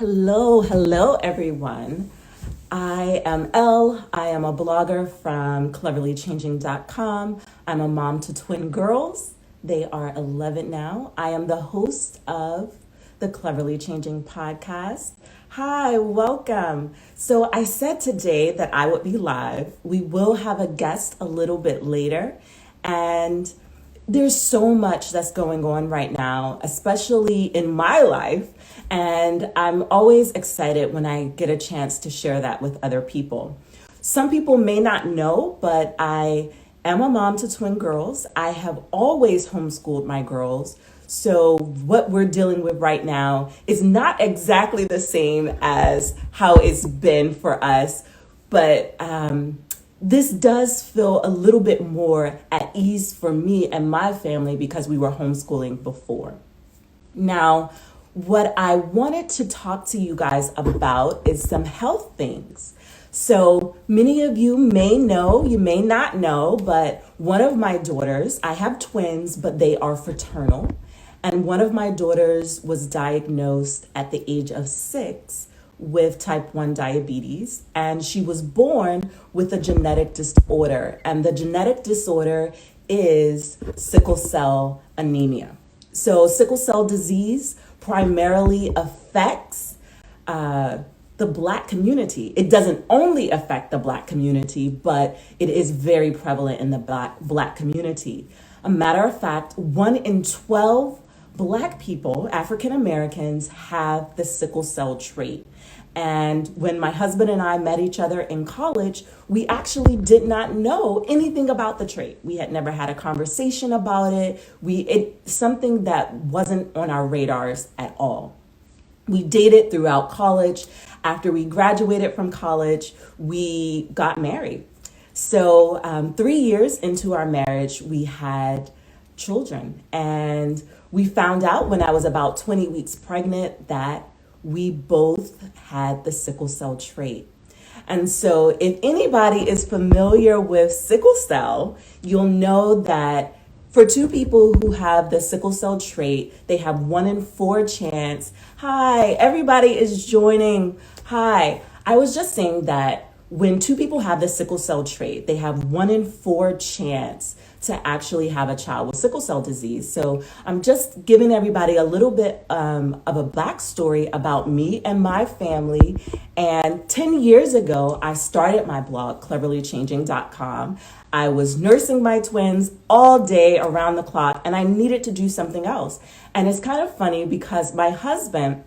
Hello, everyone. I am Elle. I am a blogger from cleverlychanging.com. I'm a mom to twin girls. They are 11 now. I am the host of the Cleverly Changing podcast. Hi, welcome. So I said today that I would be live. We will have a guest a little bit later, and there's so much that's going on right now, especially in my life. And I'm always excited when I get a chance to share that with other people. Some people may not know, but I am a mom to twin girls. I have always homeschooled my girls. So what we're dealing with right now is not exactly the same as how it's been for us, but this does feel a little bit more at ease for me and my family because we were homeschooling before. Now, what I wanted to talk to you guys about is some health things. So many of you may know, you may not know, but one of my daughters, I have twins, but they are fraternal. And one of my daughters was diagnosed at the age of 6 with type 1 diabetes, and she was born with a genetic disorder. And the genetic disorder is sickle cell anemia. So sickle cell disease primarily affects the Black community. It doesn't only affect the Black community, but it is very prevalent in the Black community. A matter of fact, 1 in 12 Black people, African Americans, have the sickle cell trait. And when my husband and I met each other in college, we actually did not know anything about the trait. We had never had a conversation about it. It's something that wasn't on our radars at all. We dated throughout college. After we graduated from college, we got married. So 3 years into our marriage, we had children. And we found out when I was about 20 weeks pregnant that we both had the sickle cell trait. And so if anybody is familiar with sickle cell, you'll know that for 2 people who have the sickle cell trait, they have 1 in 4 chance. Hi, everybody is joining. Hi. I was just saying that when 2 people have the sickle cell trait, they have 1 in 4 chance to actually have a child with sickle cell disease. So I'm just giving everybody a little bit of a backstory about me and my family. And 10 years ago, I started my blog, cleverlychanging.com. I was nursing my twins all day around the clock, and I needed to do something else. And it's kind of funny because my husband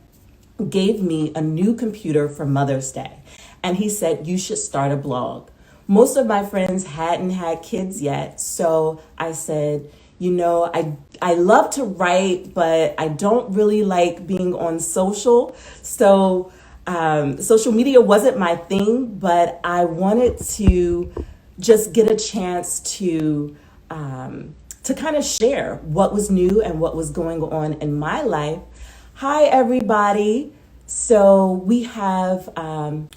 gave me a new computer for Mother's Day. And he said, you should start a blog. Most of my friends hadn't had kids yet. So I said, I love to write, but I don't really like being on social. So social media wasn't my thing, but I wanted to just get a chance to kind of share what was new and what was going on in my life. Hi, everybody. So we have,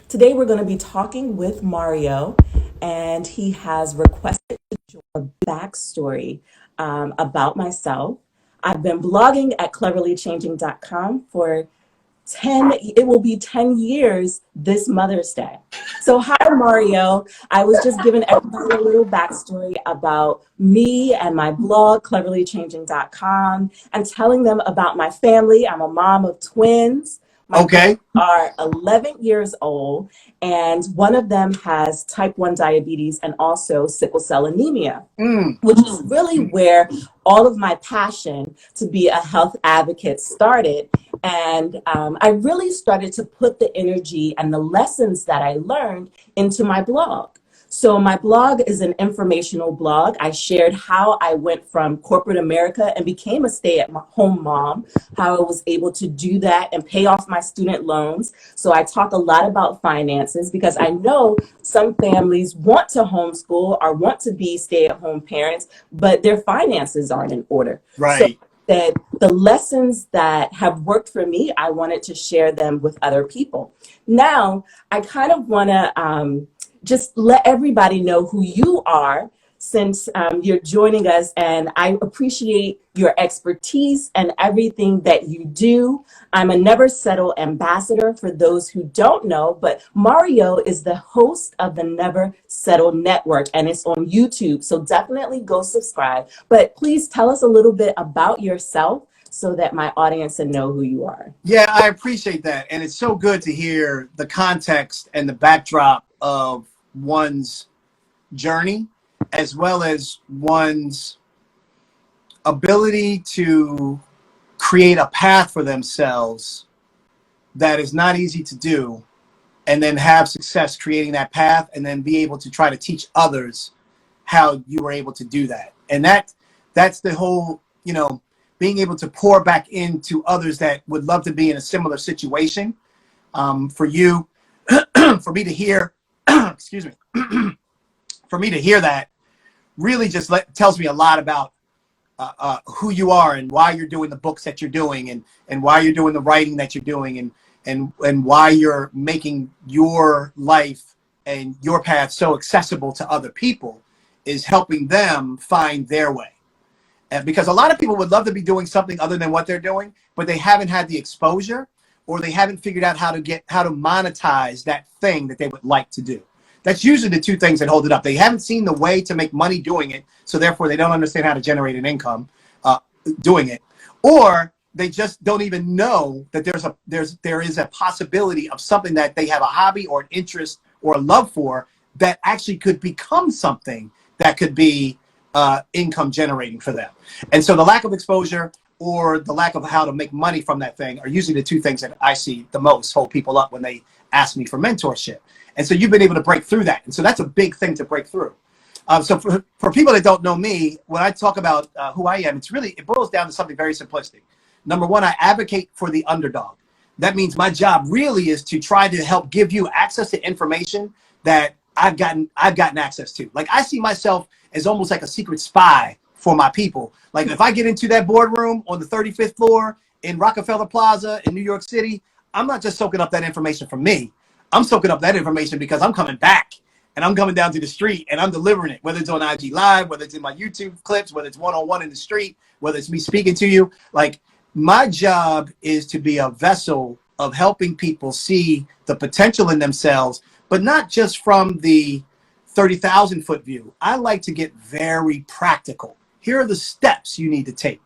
today we're going to be talking with Mario, and he has requested to share a backstory about myself. I've been blogging at cleverlychanging.com for it will be 10 years this Mother's Day. So hi, Mario. I was just giving everybody a little backstory about me and my blog, cleverlychanging.com, and telling them about my family. I'm a mom of twins. My Okay. are 11 years old, and one of them has type 1 diabetes and also sickle cell anemia, which is really where all of my passion to be a health advocate started. And I really started to put the energy and the lessons that I learned into my blog. So my blog is an informational blog. I shared how I went from corporate America and became a stay-at-home mom, how I was able to do that and pay off my student loans. So I talk a lot about finances because I know some families want to homeschool or want to be stay-at-home parents, but their finances aren't in order. Right. So that the lessons that have worked for me, I wanted to share them with other people. Now, I kind of want to just let everybody know who you are since you're joining us, and I appreciate your expertise and everything that you do. I'm a Never Settle ambassador for those who don't know, but Mario is the host of the Never Settle Network, and it's on YouTube. So definitely go subscribe. But please tell us a little bit about yourself so that my audience can know who you are. Yeah, I appreciate that. And it's so good to hear the context and the backdrop of one's journey, as well as one's ability to create a path for themselves that is not easy to do, and then have success creating that path, and then be able to try to teach others how you were able to do that. And that's the whole, being able to pour back into others that would love to be in a similar situation. For you, for me to hear, excuse me, for me to hear that really just tells me a lot about who you are and why you're doing the books that you're doing, and why you're doing the writing that you're doing, and why you're making your life and your path so accessible to other people, is helping them find their way. Because a lot of people would love to be doing something other than what they're doing, but they haven't had the exposure, or they haven't figured out how to monetize that thing that they would like to do. That's usually the two things that hold it up. They haven't seen the way to make money doing it, so therefore they don't understand how to generate an income doing it, or they just don't even know that there is a possibility of something that they have a hobby or an interest or a love for that actually could become something that could be income generating for them. And so the lack of exposure or the lack of how to make money from that thing are usually the two things that I see the most hold people up when they ask me for mentorship. And so you've been able to break through that. And so that's a big thing to break through. So for people that don't know me, when I talk about who I am, it boils down to something very simplistic. Number one, I advocate for the underdog. That means my job really is to try to help give you access to information that I've gotten access to. Like, I see myself as almost like a secret spy for my people. Like, if I get into that boardroom on the 35th floor in Rockefeller Plaza in New York City, I'm not just soaking up that information from me. I'm soaking up that information because I'm coming back, and I'm coming down to the street and I'm delivering it, whether it's on IG Live, whether it's in my YouTube clips, whether it's one-on-one in the street, whether it's me speaking to you. Like, my job is to be a vessel of helping people see the potential in themselves, but not just from the 30,000 foot view. I like to get very practical. Here are the steps you need to take.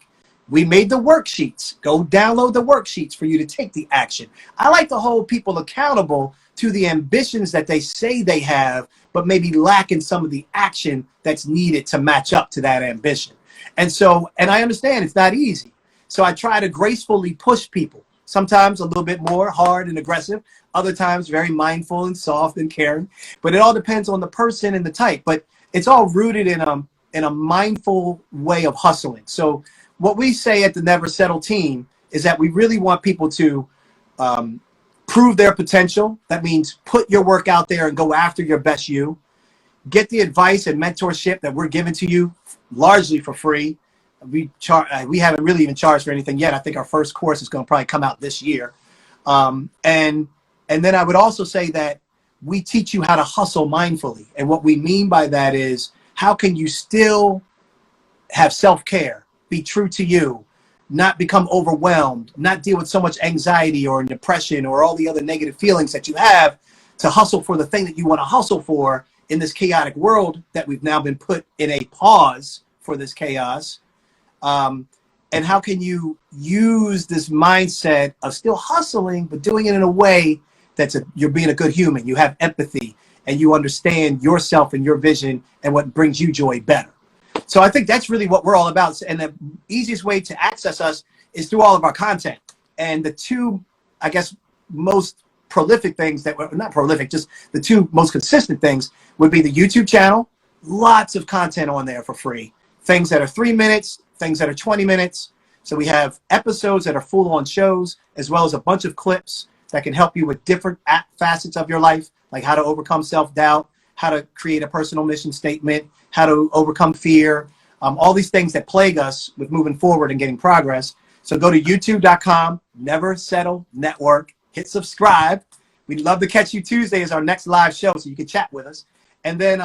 We made the worksheets. Go download the worksheets for you to take the action. I like to hold people accountable to the ambitions that they say they have, but maybe lacking some of the action that's needed to match up to that ambition. And I understand it's not easy. So I try to gracefully push people, sometimes a little bit more hard and aggressive, other times very mindful and soft and caring. But it all depends on the person and the type. But it's all rooted in a mindful way of hustling. So what we say at the Never Settle team is that we really want people to prove their potential. That means put your work out there and go after your best you. Get the advice and mentorship that we're giving to you largely for free. We haven't really even charged for anything yet. I think our first course is going to probably come out this year. And then I would also say that we teach you how to hustle mindfully. And what we mean by that is, how can you still have self-care, be true to you, not become overwhelmed, not deal with so much anxiety or depression or all the other negative feelings that you have, to hustle for the thing that you want to hustle for in this chaotic world that we've now been put in a pause for this chaos. And how can you use this mindset of still hustling, but doing it in a way that's you're being a good human. You have empathy and you understand yourself and your vision and what brings you joy better. So I think that's really what we're all about. And the easiest way to access us is through all of our content. And the two, I guess, most prolific things that were not prolific, just the two most consistent things would be the YouTube channel. Lots of content on there for free. Things that are 3 minutes, things that are 20 minutes. So we have episodes that are full-on shows, as well as a bunch of clips that can help you with different facets of your life, like how to overcome self-doubt, how to create a personal mission statement, how to overcome fear, all these things that plague us with moving forward and getting progress. So go to youtube.com, Never Settle Network, hit subscribe. We'd love to catch you Tuesday as our next live show so you can chat with us. And then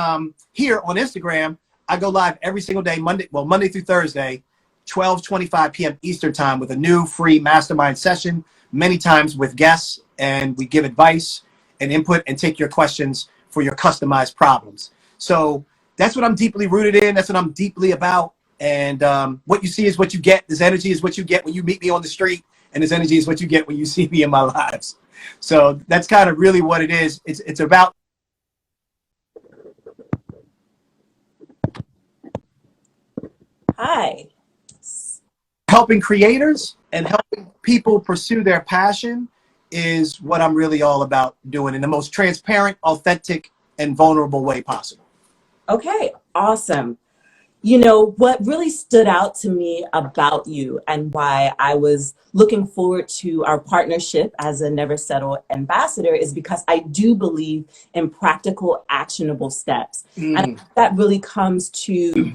here on Instagram, I go live every single day, Monday through Thursday, 12:25 p.m. Eastern time with a new free mastermind session, many times with guests, and we give advice and input and take your questions for your customized problems. So that's what I'm deeply rooted in. That's what I'm deeply about. And what you see is what you get. This energy is what you get when you meet me on the street, and this energy is what you get when you see me in my lives. So that's kind of really what it is. It's about Hi. helping creators and helping people pursue their passion is what I'm really all about doing in the most transparent, authentic, and vulnerable way possible. Okay, awesome. You know, what really stood out to me about you and why I was looking forward to our partnership as a Never Settle ambassador is because I do believe in practical, actionable steps. And that really comes to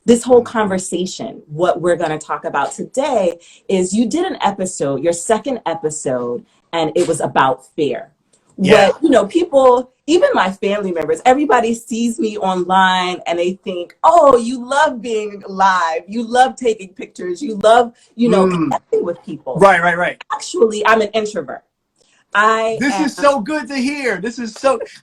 this whole conversation. What we're going to talk about today is you did an episode, your second episode, and it was about fear. Yeah. What, you know, people, even my family members, everybody sees me online and they think, oh, you love being live, you love taking pictures, you love, you know, connecting with people. Right. Actually, I'm an introvert. This is so good to hear.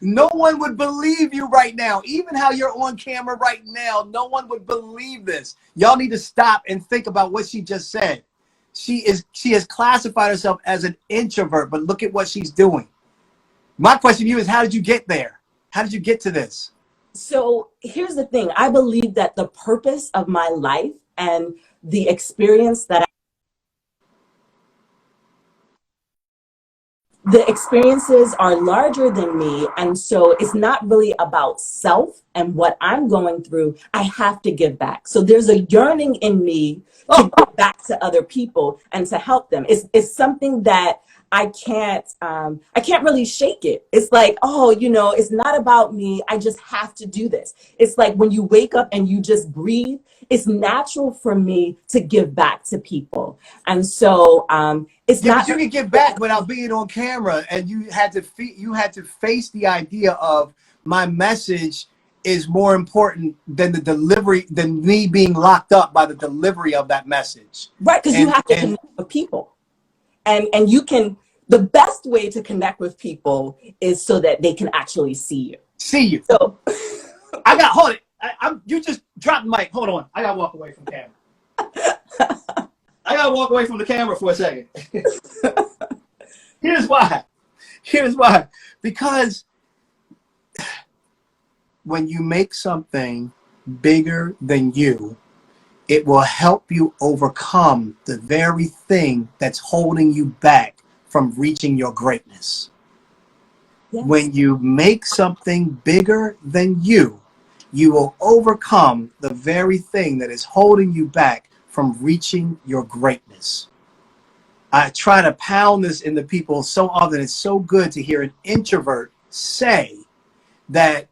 No one would believe you right now. Even how you're on camera right now, no one would believe this. Y'all need to stop and think about what she just said. She has classified herself as an introvert, but look at what she's doing. My question to you is, how did you get there? How did you get to this? So here's the thing. I believe that the purpose of my life and the experience that the experiences are larger than me. And so it's not really about self and what I'm going through. I have to give back. So there's a yearning in me to give back to other people and to help them. It's something that I can't really shake it. It's like, oh, you know, it's not about me. I just have to do this. It's like when you wake up and you just breathe, it's natural for me to give back to people. And so it's not. But you can give back without being on camera, and you had to face the idea of my message is more important than the delivery, than me being locked up by the delivery of that message. Right, because you have to connect with people. And you can, the best way to connect with people is so that they can actually see you. So Hold it. You just dropped the mic. Hold on. I gotta walk away from the camera. I gotta walk away from the camera for a second. Here's why. Because when you make something bigger than you, it will help you overcome the very thing that's holding you back from reaching your greatness. Yes. When you make something bigger than you will overcome the very thing that is holding you back from reaching your greatness. I try to pound this into people so often. It's so good to hear an introvert say that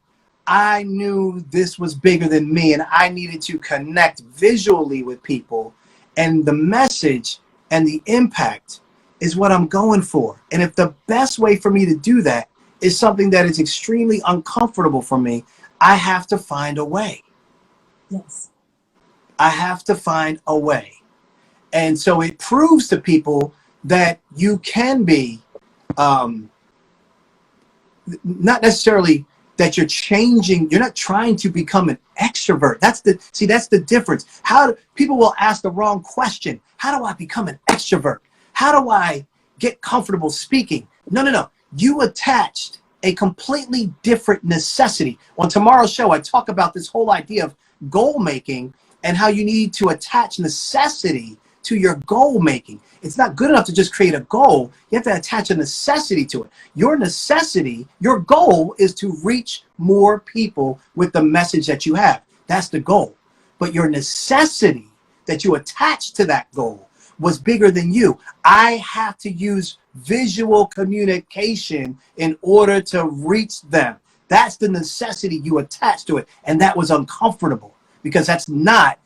I knew this was bigger than me and I needed to connect visually with people, and the message and the impact is what I'm going for. And if the best way for me to do that is something that is extremely uncomfortable for me, I have to find a way. Yes. I have to find a way. And so it proves to people that you can be not necessarily that you're changing, you're not trying to become an extrovert. That's the difference. People will ask the wrong question. How do I become an extrovert? How do I get comfortable speaking? No. You attached a completely different necessity. On tomorrow's show, I talk about this whole idea of goal making and how you need to attach necessity to your goal making. It's not good enough to just create a goal. You have to attach a necessity to it. Your necessity, your goal is to reach more people with the message that you have. That's the goal. But your necessity that you attach to that goal was bigger than you. I have to use visual communication in order to reach them. That's the necessity you attach to it. And that was uncomfortable because that's not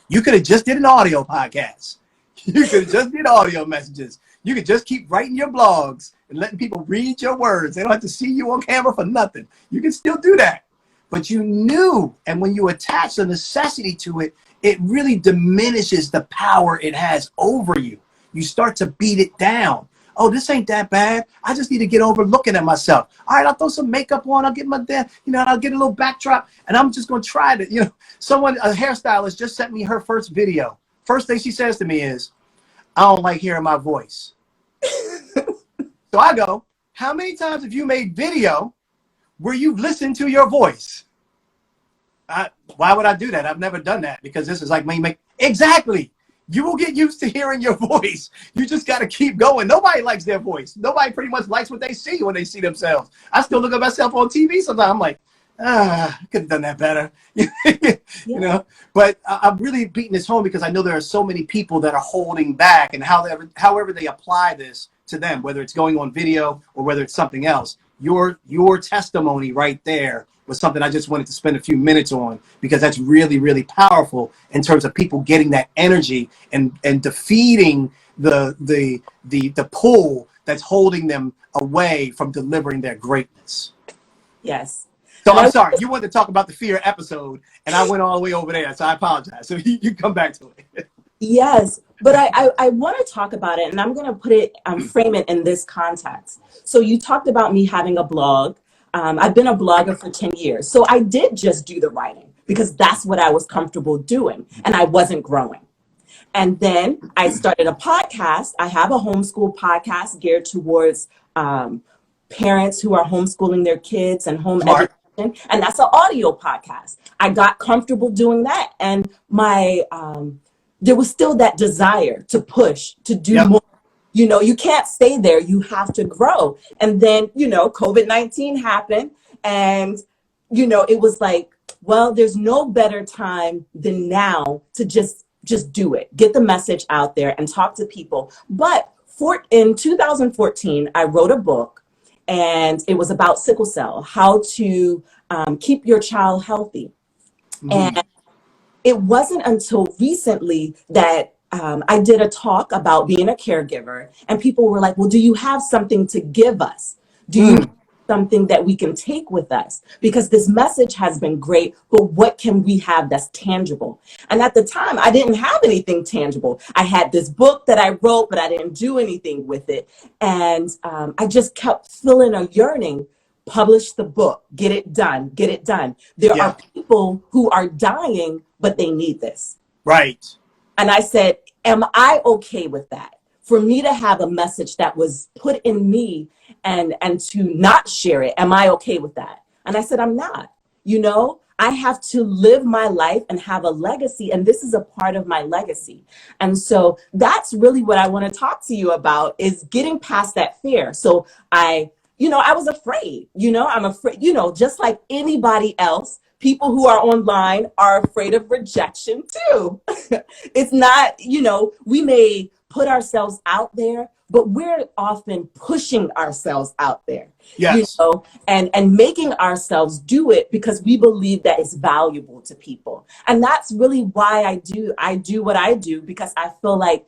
you could have just did an audio podcast. You could just did audio messages. You could just keep writing your blogs and letting people read your words. They don't have to see you on camera for nothing. You can still do that. but you knew. And when you attach the necessity to it, it really diminishes the power it has over you. You start to beat it down. Oh, this ain't that bad. I just need to get over looking at myself. All right, I'll throw some makeup on. I'll get my dad, I'll get a little backdrop, and I'm just going to try to, a hairstylist just sent me her first video. First thing she says to me is, I don't like hearing my voice. So I go, how many times have you made video where you've listened to your voice? Why would I do that? I've never done that, because this is like me. Exactly. You will get used to hearing your voice. You just got to keep going. Nobody likes their voice. Nobody pretty much likes what they see when they see themselves. I still look at myself on TV sometimes. I'm like, I could have done that better. But I'm really beating this home because I know there are so many people that are holding back, and however they apply this to them, whether it's going on video or whether it's something else. Your testimony right there was something I just wanted to spend a few minutes on, because that's really, really powerful in terms of people getting that energy and defeating the pull that's holding them away from delivering their greatness. Yes. So I'm sorry, you wanted to talk about the fear episode, and I went all the way over there, so I apologize. So you come back to it. Yes, but I want to talk about it, and I'm going to put it, frame it in this context. So you talked about me having a blog. I've been a blogger for 10 years. So I did just do the writing because that's what I was comfortable doing, and I wasn't growing. And then I started a podcast. I have a homeschool podcast geared towards parents who are homeschooling their kids and home education. And that's an audio podcast. I got comfortable doing that. And there was still that desire to push, to do more. You can't stay there. You have to grow. And then, COVID-19 happened. And, it was like, well, there's no better time than now to just do it. Get the message out there and talk to people. But in 2014, I wrote a book, and it was about sickle cell, how to keep your child healthy. Mm-hmm. And it wasn't until recently that I did a talk about being a caregiver, and people were like, well, do you have something to give us? Do you have something that we can take with us? Because this message has been great, but what can we have that's tangible? And at the time, I didn't have anything tangible. I had this book that I wrote, but I didn't do anything with it. And I just kept feeling a yearning. Publish the book, get it done, get it done. There are people who are dying, but they need this. Right. And I said, am I okay with that? For me to have a message that was put in me and to not share it, am I okay with that? And I said, I'm not. I have to live my life and have a legacy, and this is a part of my legacy. And so that's really what I want to talk to you about, is getting past that fear. So I was afraid, I'm afraid, just like anybody else, people who are online are afraid of rejection too. It's not, we may put ourselves out there, but we're often pushing ourselves out there, and making ourselves do it because we believe that it's valuable to people. And that's really why I do what I do, because I feel like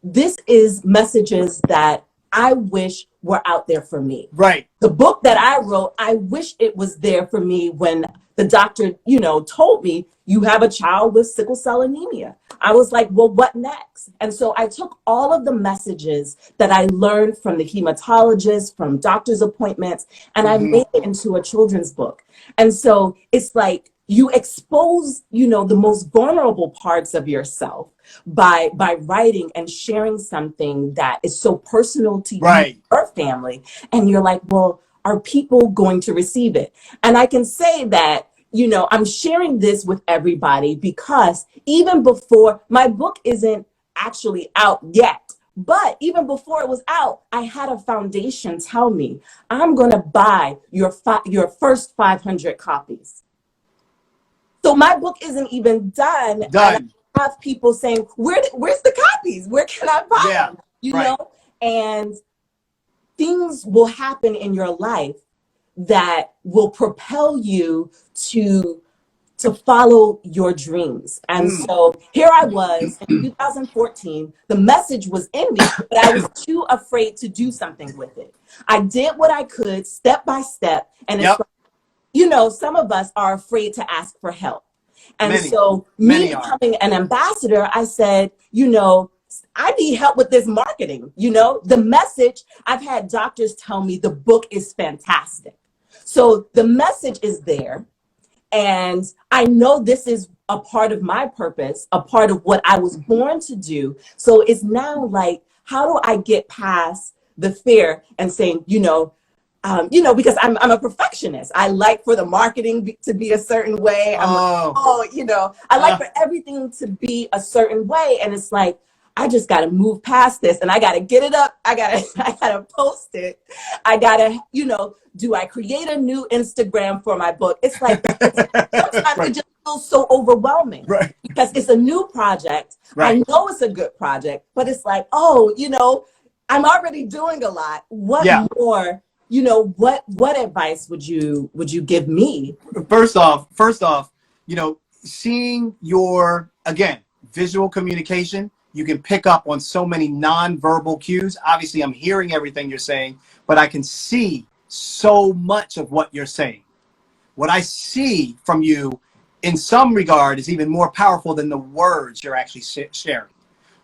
this is messages that I wish were out there for me. Right. The book that I wrote, I wish it was there for me when the doctor, told me you have a child with sickle cell anemia. I was like, well, what next? And so I took all of the messages that I learned from the hematologist, from doctor's appointments, and I made it into a children's book. And so it's like you expose, the most vulnerable parts of yourself by writing and sharing something that is so personal to you and your family. And you're like, well, are people going to receive it? And I can say that, I'm sharing this with everybody because even before, my book isn't actually out yet, but even before it was out, I had a foundation tell me, I'm going to buy your first 500 copies. So my book isn't even done. And I have people saying, where's the copies? Where can I buy them? You know? And things will happen in your life that will propel you to follow your dreams. And so here I was in 2014, the message was in me, but I was too afraid to do something with it. I did what I could step by step, and it's like, you know, some of us are afraid to ask for help. And Many, so, me many are. becoming an ambassador, I said, you know, I need help with this marketing. You know, the message, I've had doctors tell me the book is fantastic. So, the message is there. And I know this is a part of my purpose, a part of what I was born to do. So, it's now like, how do I get past the fear and saying, you know, because I'm a perfectionist. I like for the marketing to be a certain way. I'm like, Oh, oh, you know, I like for everything to be a certain way. And it's like, I just got to move past this and I got to get it up. I got to post it. I got to, you know, do I create a new Instagram for my book? It's like, sometimes it right, just feels so overwhelming right, because it's a new project. right. I know it's a good project, but it's like, oh, you know, I'm already doing a lot. What Yeah. more, you know, what advice would you give me? First off, you know, seeing your, again, visual communication, you can pick up on so many nonverbal cues. Obviously, I'm hearing everything you're saying, but I can see so much of what you're saying. What I see from you in some regard is even more powerful than the words you're actually sharing.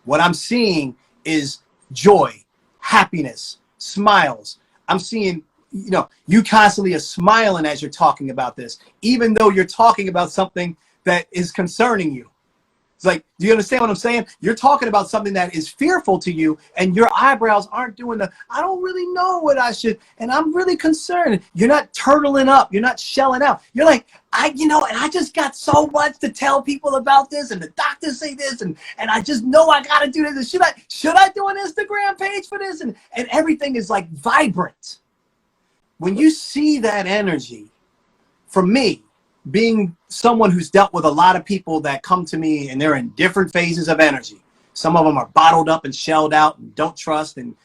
What I'm seeing is joy, happiness, smiles. I'm seeing, you know, you constantly are smiling as you're talking about this, even though you're talking about something that is concerning you. It's like, do you understand what I'm saying? You're talking about something that is fearful to you, and your eyebrows aren't doing the, I don't really know what I should, and I'm really concerned. You're not turtling up. You're not shelling out. You're like, you know, and I just got so much to tell people about this, and the doctors say this, and I just know I got to do this. And should I do an Instagram page for this? And everything is like vibrant. When you see that energy, for me, being someone who's dealt with a lot of people that come to me and they're in different phases of energy. Some of them are bottled up and shelled out and don't trust, and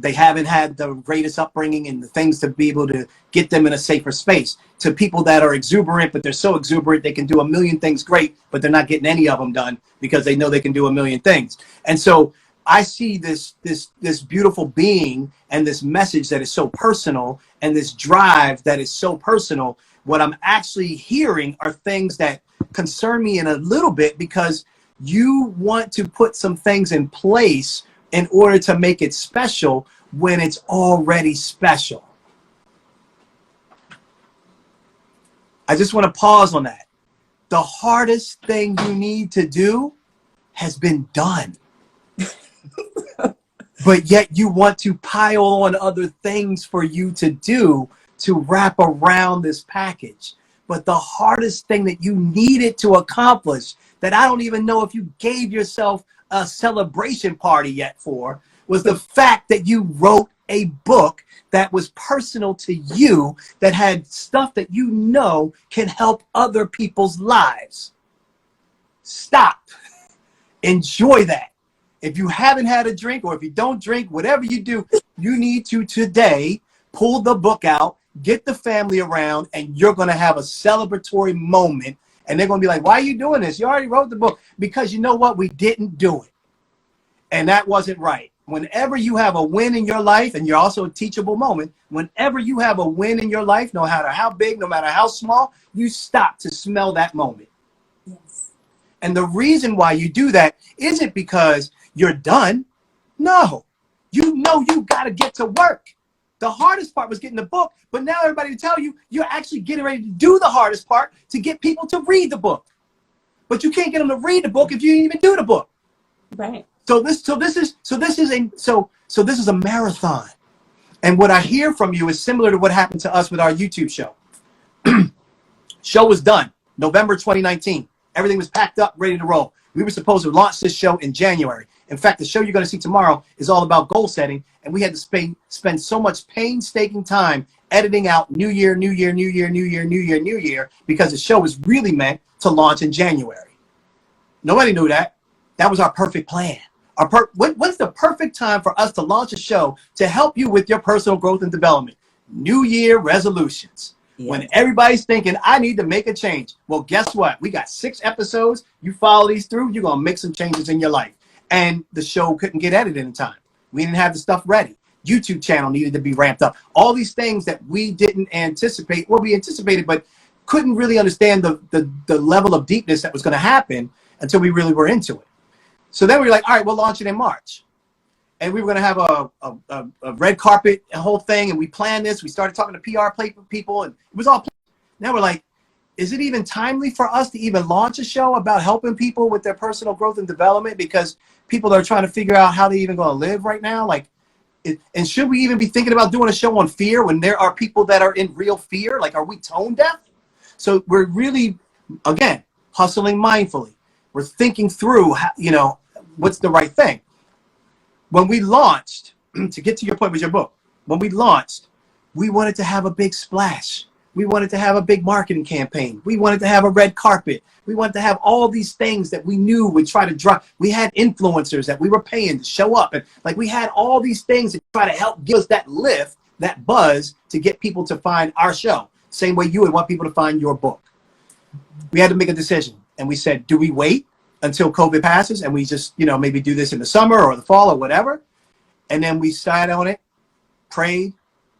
they haven't had the greatest upbringing and the things to be able to get them in a safer space. To people that are exuberant, but they're so exuberant they can do a million things great, but they're not getting any of them done because they know they can do a million things. And so I see this beautiful being and this message that is so personal and this drive that is so personal. What I'm actually hearing are things that concern me in a little bit, because you want to put some things in place in order to make it special when it's already special. I just want to pause on that. The hardest thing you need to do has been done. But yet you want to pile on other things for you to do to wrap around this package. But the hardest thing that you needed to accomplish, that I don't even know if you gave yourself a celebration party yet for, was the fact that you wrote a book that was personal to you, that had stuff that you know can help other people's lives. Stop. Enjoy that. If you haven't had a drink, or if you don't drink, whatever you do, you need to today pull the book out, get the family around, and you're going to have a celebratory moment. And they're going to be like, why are you doing this? You already wrote the book. Because you know what? We didn't do it. And that wasn't right. Whenever you have a win in your life, and you're also a teachable moment, whenever you have a win in your life, no matter how big, no matter how small, you stop to smell that moment. Yes. And the reason why you do that isn't because you're done. No, you know you got to get to work. The hardest part was getting the book, but now everybody will tell you you're actually getting ready to do the hardest part, to get people to read the book. But you can't get them to read the book if you didn't even do the book. Right. So this is a marathon. And what I hear from you is similar to what happened to us with our YouTube show. Show was done November 2019. Everything was packed up, ready to roll. We were supposed to launch this show in January. In fact, the show you're going to see tomorrow is all about goal setting, and we had to spend so much painstaking time editing out New Year, New Year, New Year, New Year, New Year, New Year, because the show was really meant to launch in January. Nobody knew that. That was our perfect plan. When's the perfect time for us to launch a show to help you with your personal growth and development? New Year resolutions. Yeah. When everybody's thinking, I need to make a change. Well, guess what? We got 6 episodes. You follow these through, you're going to make some changes in your life. And the show couldn't get edited in time. We didn't have the stuff ready. YouTube channel needed to be ramped up. All these things that we didn't anticipate, well, we anticipated, but couldn't really understand the level of deepness that was going to happen until we really were into it. So then we were like, all right, we'll launch it in March. And we were going to have a red carpet, a whole thing. And we planned this. We started talking to PR people, and it was all planned. Now we're like, is it even timely for us to even launch a show about helping people with their personal growth and development? Because people are trying to figure out how they even going to live right now. Like, and should we even be thinking about doing a show on fear when there are people that are in real fear? Like, are we tone deaf? So we're really, again, hustling mindfully. We're thinking through, how, you know, what's the right thing. When we launched, to get to your point with your book, when we launched, we wanted to have a big splash. We wanted to have a big marketing campaign. We wanted to have a red carpet. We wanted to have all these things that we knew would try to drive. We had influencers that we were paying to show up. And like, we had all these things that try to help give us that lift, that buzz to get people to find our show. Same way you would want people to find your book. We had to make a decision. And we said, do we wait until COVID passes and we just, you know, maybe do this in the summer or the fall or whatever? And then we sat on it, prayed,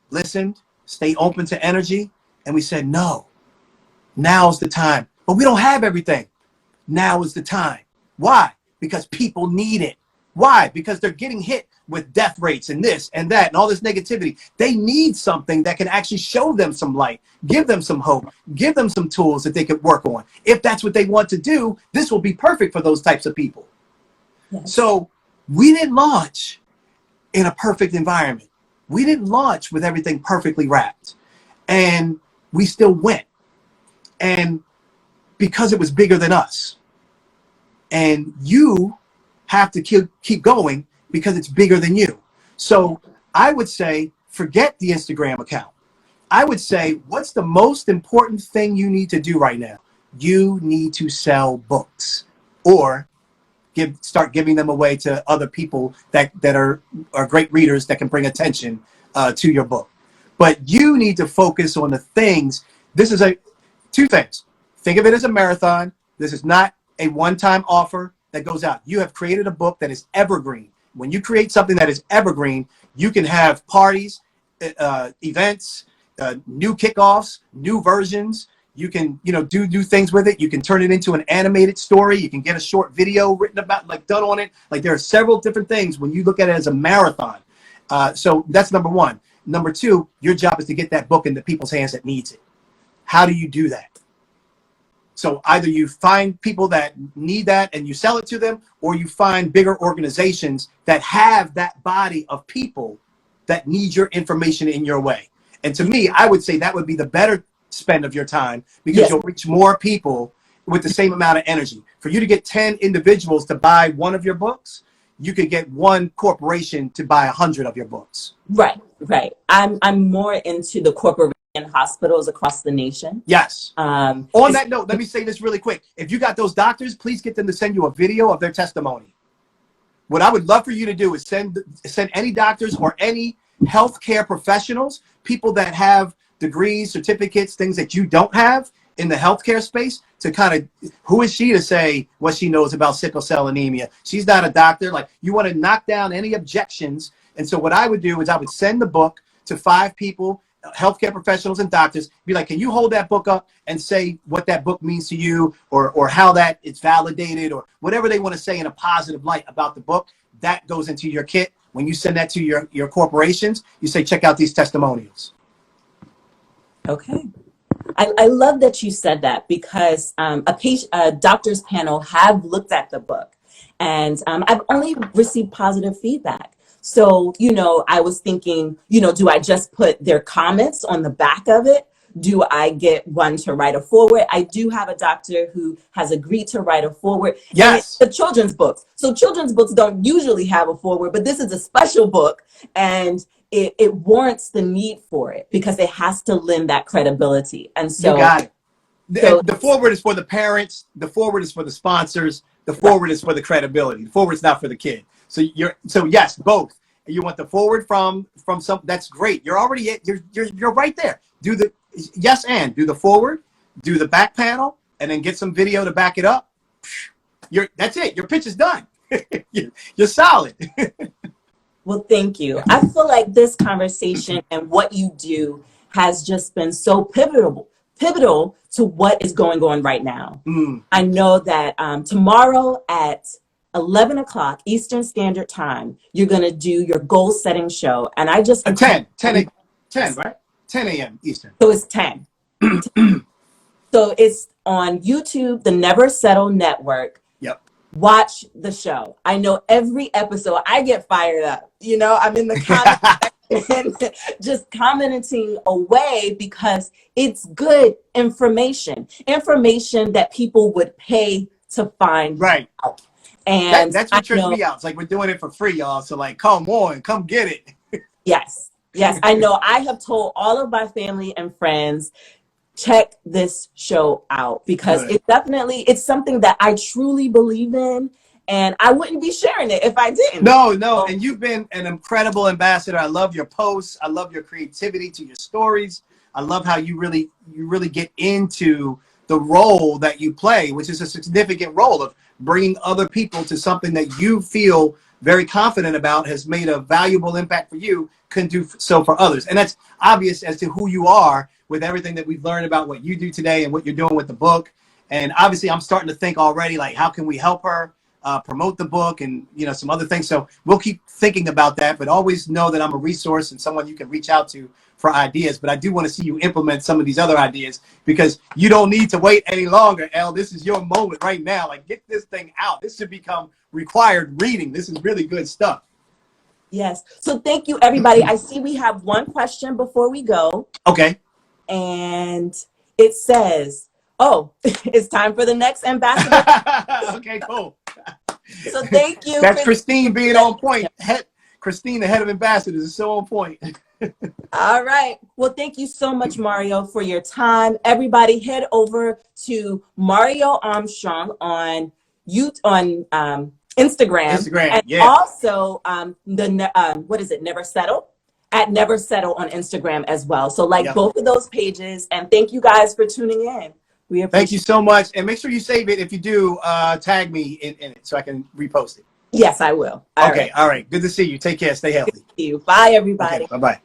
listened, stayed open to energy. And we said, no, now's the time. But we don't have everything. Now is the time. Why? Because people need it. Why? Because they're getting hit with death rates and this and that and all this negativity. They need something that can actually show them some light, give them some hope, give them some tools that they could work on. If that's what they want to do, this will be perfect for those types of people. Yes. So we didn't launch in a perfect environment. We didn't launch with everything perfectly wrapped. And we still went. And because it was bigger than us. And you have to keep going because it's bigger than you. So I would say, forget the Instagram account. I would say, what's the most important thing you need to do right now? You need to sell books or start giving them away to other people that are great readers that can bring attention to your book. But you need to focus on the things. This is two things. Think of it as a marathon. This is not a one-time offer that goes out. You have created a book that is evergreen. When you create something that is evergreen, you can have parties, events, new kickoffs, new versions. You can, you know, do things with it. You can turn it into an animated story. You can get a short video written about, like, done on it. Like, there are several different things when you look at it as a marathon. So that's number one. Number two, your job is to get that book into people's hands that needs it. How do you do that? So either you find people that need that and you sell it to them, or you find bigger organizations that have that body of people that need your information in your way. And to me, I would say that would be the better spend of your time, because yes, you'll reach more people with the same amount of energy. For you to get 10 individuals to buy one of your books, you could get one corporation to buy 100 of your books. Right, right. I'm more into the corporation hospitals across the nation. Yes. On that note, let me say this really quick. If you got those doctors, please get them to send you a video of their testimony. What I would love for you to do is send any doctors or any healthcare professionals, people that have degrees, certificates, things that you don't have in the healthcare space, to kind of, who is she to say what she knows about sickle cell anemia? She's not a doctor. Like, you want to knock down any objections. And so what I would do is I would send the book to 5 people, healthcare professionals and doctors, be like, can you hold that book up and say what that book means to you, or how that it's validated, or whatever they want to say in a positive light about the book. That goes into your kit. When you send that to your corporations, you say, check out these testimonials. Okay. I love that you said that, because a doctor's panel have looked at the book, and I've only received positive feedback. So, you know, I was thinking, you know, do I just put their comments on the back of it? Do I get one to write a foreword? I do have a doctor who has agreed to write a foreword. Yes. And it's children's books. So children's books don't usually have a foreword, but this is a special book, and it warrants the need for it because it has to lend that credibility. And so you got it. The foreword is for the parents. The foreword is for the sponsors. The foreword is for the credibility. The foreword is not for the kid. So yes, both. You want the forward from some, that's great. You're already you're right there. Do the do the forward, do the back panel, and then get some video to back it up. That's it. Your pitch is done. You're solid. Well, thank you. I feel like this conversation and what you do has just been so pivotal to what is going on right now. Mm. I know that tomorrow at 11 o'clock Eastern Standard Time, you're going to do your goal setting show. And I just, 10, right? 10 a.m. Eastern. so it's 10. So it's on YouTube, the Never Settle Network. Yep. Watch the show. I know every episode I get fired up. You know, I'm in the comments section just commenting away because it's good information that people would pay to find Right. out. And That's what trips me out. It's like we're doing it for free, y'all. So like, come on, come get it. Yes, I know. I have told all of my family and friends, check this show out because it's something that I truly believe in, and I wouldn't be sharing it if I didn't. No, and you've been an incredible ambassador. I love your posts. I love your creativity to your stories. I love how you really get into the role that you play, which is a significant role of bringing other people to something that you feel very confident about, has made a valuable impact for you, can do so for others. And that's obvious as to who you are with everything that we've learned about what you do today and what you're doing with the book. And obviously I'm starting to think already, like, how can we help her promote the book and, you know, some other things. So we'll keep thinking about that, but always know that I'm a resource and someone you can reach out to for ideas. But I do want to see you implement some of these other ideas, because you don't need to wait any longer, Elle. This is your moment right now. Like, get this thing out. This should become required reading. This is really good stuff. Yes. So thank you, everybody. I see we have one question before we go. Okay. And it says, oh, it's time for the next ambassador. Okay, cool. So thank you. That's Christine being on point. Christine, the head of ambassadors, is so on point. All right. Well, thank you so much, Mario, for your time. Everybody, head over to Mario Armstrong on Instagram. Instagram, and also what is it? Never Settle. At Never Settle on Instagram as well. So both of those pages. And thank you guys for tuning in. We appreciate it. Thank you so much. And make sure you save it. If you do, tag me in it so I can repost it. Yes, I will. All right. Good to see you. Take care. Stay healthy. Thank you. Bye, everybody. Okay, bye-bye.